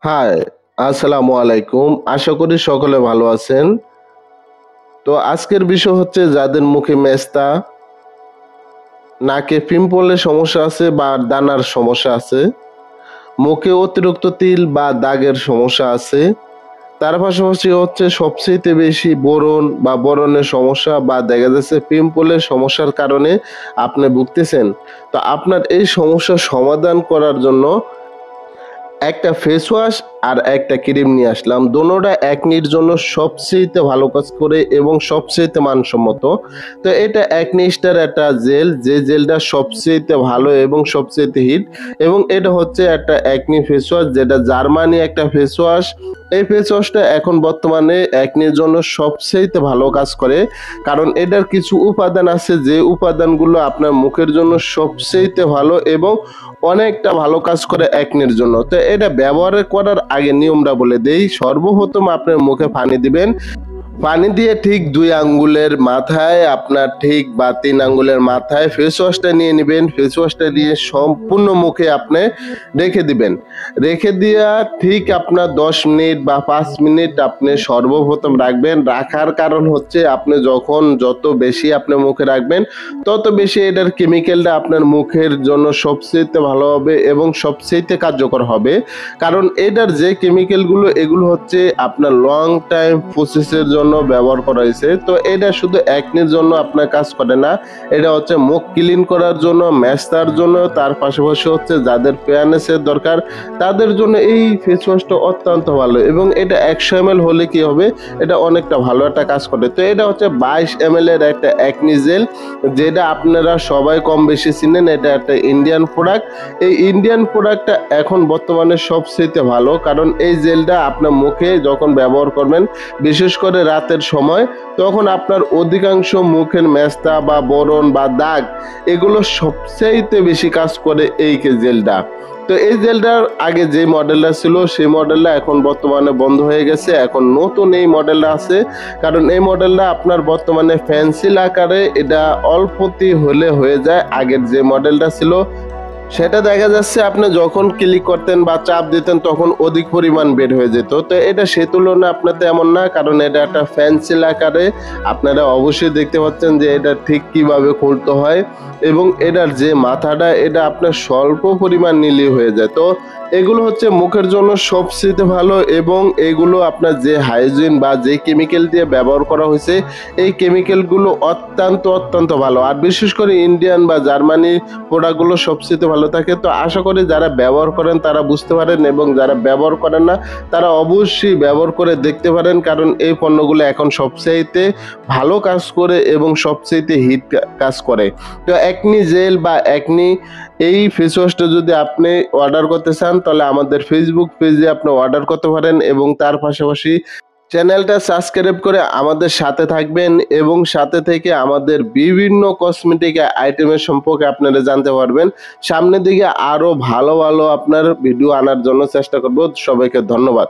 High, আসসালামু আলাইকুম। আশা করি সকলে ভালো আছেন। তো আজকের বিষয় হচ্ছে যাদের মুখে মেস্তা, নাকে পিম্পলের সমস্যা আছে বা দানার সমস্যা আছে, মুখে অতিরিক্ত তিল বা দাগের সমস্যা আছে, তার পাশাপাশি হচ্ছে সবচেয়ে বেশি ব্রণ বা ব্রণের সমস্যা বা দেখা যাচ্ছে পিম্পলের সমস্যার কারণে আপনি ভুগতেছেন। তো আপনার এই সমস্যার সমাধান করার জন্য একটা ফেস ওয়াশ আর একটা ক্রিম নিয়ে আসলাম। দোনোটা একনির জন্য সবচেয়ে ভালো কাজ করে এবং সবচেয়ে মানসম্মত। তো এটা একনি স্টার একটা জেল, যে জেলটা সবচেয়ে ভালো এবং সবচেয়ে হিট, এবং এটা হচ্ছে একটা একনি ফেস ওয়াশ, যেটা জার্মানি একটা ফেস ওয়াশ। এই ফেস ওয়াশটা এখন বর্তমানে একনির জন্য সবচেয়ে ভালো কাজ করে, কারণ এটার কিছু উপাদান আছে যে উপাদানগুলো আপনার মুখের জন্য সবচেয়ে ভালো এবং অনেকটা ভালো কাজ করে একনির জন্য। তো এটা ব্যবহার করার আগে নিয়মটা বলে দেই। সর্বপ্রথম আপনার মুখে পানি দিবেন। পানি দিয়ে ঠিক 2 আঙ্গুলের মাথায়, আপনার ঠিক বা 3 আঙ্গুলের মাথায় ফেস ওয়াশটা নিয়ে নেবেন। ফেস ওয়াশটা দিয়ে সম্পূর্ণ মুখে আপনি রেখে দিবেন। রেখে দিয়া ঠিক আপনার 10 মিনিট বা 5 মিনিট আপনি সর্বপ্রথম রাখবেন। রাখার কারণ হচ্ছে আপনি যখন যত বেশি আপনি মুখে রাখবেন তত বেশি এটার কেমিক্যালটা আপনার মুখের জন্য সবচেয়ে ভালো হবে এবং সবচেয়ে কার্যকর হবে। কারণ এটার যে কেমিক্যালগুলো এগুলো হচ্ছে আপনার লং টাইম প্রসেসের জন্য ব্যবহার করা হয়েছে। তো এটা শুধু একনির জন্য আপনার কাজ করে না, এটা হচ্ছে মুখ ক্লিন করার জন্য, ম্যাস্তার জন্য, তার পাশাপাশি হচ্ছে যাদের ফেয়ারনেসের দরকার তাদের জন্য এই ফেস ওয়াশটা অত্যন্ত ভালো। এবং এটা 100 ml হলে কি হবে, এটা অনেকটা ভালো একটা কাজ করে। তো এটা হচ্ছে 22 ml এর একটা একনি জেল, যেটা আপনারা সবাই কম বেশি চিনেন। এটা একটা ইন্ডিয়ান প্রোডাক্ট। এই ইন্ডিয়ান প্রোডাক্টটা এখন বর্তমানে সবচেয়ে ভালো, কারণ এই জেলটা আপনার মুখে যখন ব্যবহার করবেন, বিশেষ করে রাতের সময়, তখন আপনার অধিকাংশ মুখের মেস্তা বা ব্রণ বা দাগ এগুলো সবচেয়ে বেশি কাজ করে এই জেলটা। তো এই জেলটার আগে যে মডেলটা ছিল সেই মডেলটা এখন বর্তমানে বন্ধ হয়ে গেছে। এখন নতুন এই মডেলটা আছে, কারণ এই মডেলটা আপনার বর্তমানে ফ্যান্সিল আকারে, এটা অল্পতি হলে হয়ে যায়। আগের যে মডেলটা ছিল সেটা দেখা যাচ্ছে আপনি যখন ক্লিক করতেন বা চাপ দিতেন তখন অধিক পরিমাণ বের হয়ে যেত। তো এটা সে তুলনায় আপনার তেমন না, কারণ এটা একটা ফ্যান্সিল আকারে। আপনারা অবশ্যই দেখতে পাচ্ছেন যে এটা ঠিক কিভাবে খুলতে হয়, এবং এটার যে মাথাটা এটা আপনার স্বল্প পরিমাণ নিলেই হয়ে যায়। তো এগুলো হচ্ছে মুখের জন্য সবচেয়ে ভালো, এবং এগুলো আপনার যে হাইজিন বা যে কেমিক্যাল দিয়ে ব্যবহার করা হয়েছে এই কেমিক্যালগুলো অত্যন্ত ভালো। আর বিশেষ করে ইন্ডিয়ান বা জার্মানি প্রোডাক্টগুলো সবচেয়ে ভালো থাকে। তো আশা করি যারা ব্যবহার করেন তারা বুঝতে পারেন, এবং যারা ব্যবহার করেন না তারা অবশ্যই ব্যবহার করে দেখতে পারেন, কারণ এই পণ্যগুলো এখন সবচাইতে ভালো কাজ করে এবং সবচাইতে হিট কাজ করে। তো একনি জেল বা একনি এই ফেস ওয়াশটা যদি আপনি অর্ডার করতে চান তাহলে আমাদের ফেসবুক পেজে আপনি অর্ডার করতে পারেন, এবং তার পাশাপাশি চ্যানেলটা সাবস্ক্রাইব করে আমাদের সাথে থাকবেন, এবং সাথে থেকে আমাদের বিভিন্ন কসমেটিক আইটেমের সম্পর্কে আপনারা জানতে পারবেন। সামনের দিকে আরো ভালো আপনার ভিডিও আনার জন্য চেষ্টা করব। সবাইকে ধন্যবাদ।